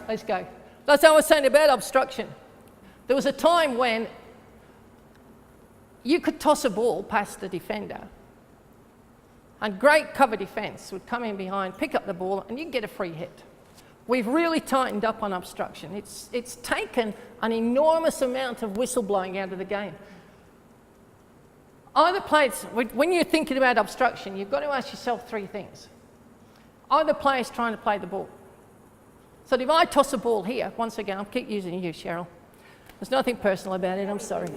let's go. That's what I was saying about obstruction. There was a time when you could toss a ball past the defender and great cover defence would come in behind, pick up the ball, and you'd get a free hit. We've really tightened up on obstruction. It's taken an enormous amount of whistleblowing out of the game. Either players, when you're thinking about obstruction, you've got to ask yourself three things. Are the players trying to play the ball? So if I toss a ball here, once again, I'll keep using you, Cheryl. There's nothing personal about it, I'm sorry.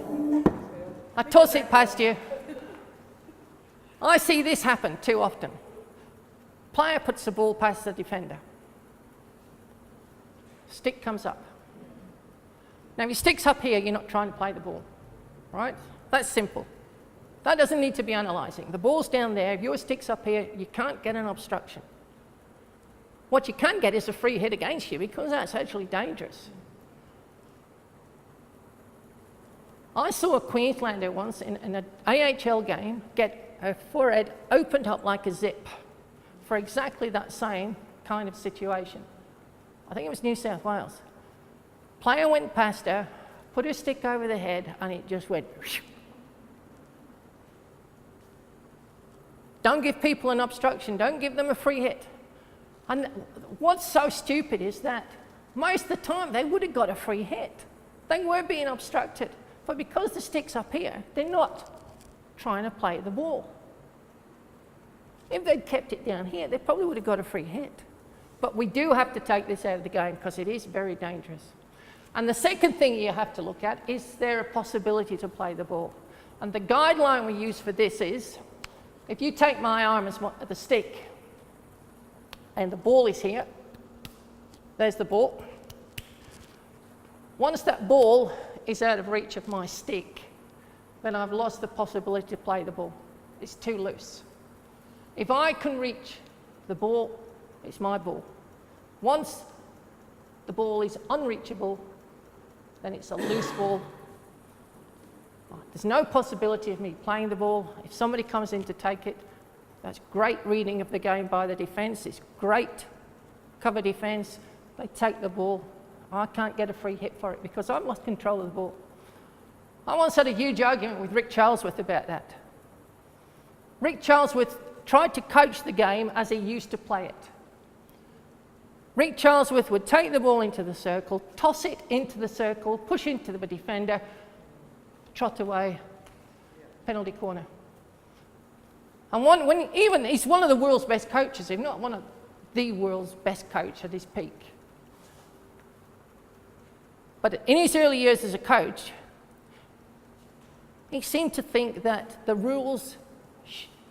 I toss it past you. I see this happen too often. Player puts the ball past the defender. Stick comes up. Now, if your stick's up here, you're not trying to play the ball, right? That's simple. That doesn't need to be analysing. The ball's down there. If your stick's up here, you can't get an obstruction. What you can get is a free hit against you because that's actually dangerous. I saw a Queenslander once in an AHL game get her forehead opened up like a zip for exactly that same kind of situation. I think it was New South Wales. Player went past her, put her stick over the head, and it just went. Don't give people an obstruction. Don't give them a free hit. And what's so stupid is that most of the time they would have got a free hit. They were being obstructed. But because the stick's up here, they're not trying to play the ball. If they'd kept it down here, they probably would have got a free hit. But we do have to take this out of the game because it is very dangerous. And the second thing you have to look at is there a possibility to play the ball? And the guideline we use for this is, if you take my arm as the stick and the ball is here, there's the ball. Once that ball is out of reach of my stick, then I've lost the possibility to play the ball. It's too loose. If I can reach the ball, it's my ball. Once the ball is unreachable, then it's a loose ball. There's no possibility of me playing the ball. If somebody comes in to take it, that's great reading of the game by the defence. It's great cover defence. They take the ball. I can't get a free hit for it because I've lost control of the ball. I once had a huge argument with Rick Charlesworth about that. Rick Charlesworth tried to coach the game as he used to play it. Rick Charlesworth would take the ball into the circle, toss it into the circle, push into the defender, trot away, penalty corner. And he's one of the world's best coaches, if not one of the world's best coach at his peak. But in his early years as a coach, he seemed to think that the rules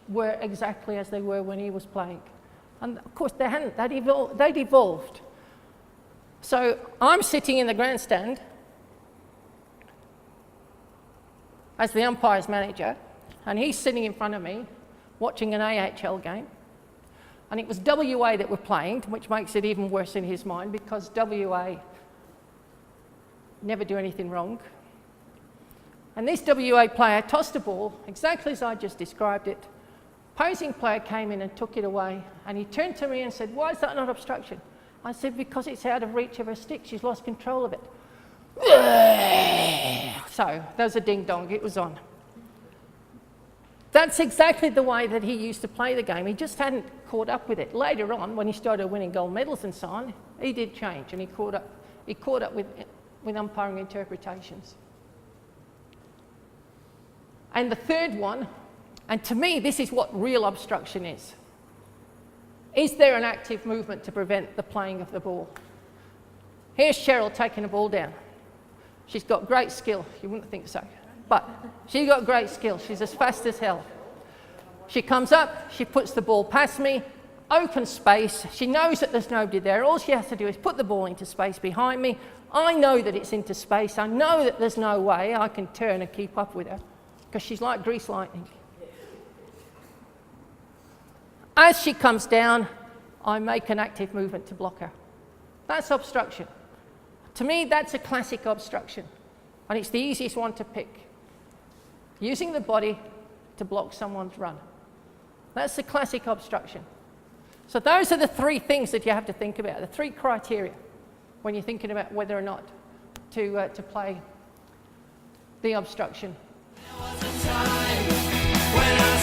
were exactly as they were when he was playing. And of course, they hadn't. They'd evolved. So I'm sitting in the grandstand as the umpire's manager, and he's sitting in front of me watching an AHL game. And it was WA that were playing, which makes it even worse in his mind because WA never do anything wrong. And this WA player tossed the ball exactly as I just described it. Opposing player came in and took it away, and he turned to me and said, "Why is that not obstruction?" I said, "Because it's out of reach of her stick. She's lost control of it." So there was a ding-dong. It was on. That's exactly the way that he used to play the game. He just hadn't caught up with it. Later on, when he started winning gold medals and so on, he did change, and he caught up with umpiring interpretations. And the third one, and to me, this is what real obstruction is. Is there an active movement to prevent the playing of the ball? Here's Cheryl taking the ball down. She's got great skill. You wouldn't think so. But she's got great skill. She's as fast as hell. She comes up, she puts the ball past me, open space. She knows that there's nobody there. All she has to do is put the ball into space behind me. I know that it's into space. I know that there's no way I can turn and keep up with her because she's like grease lightning. As she comes down, I make an active movement to block her. That's obstruction. To me, that's a classic obstruction, and it's the easiest one to pick. Using the body to block someone's run. That's the classic obstruction. So those are the three things that you have to think about, the three criteria. when you're thinking about whether or not to play the obstruction. There was a time when I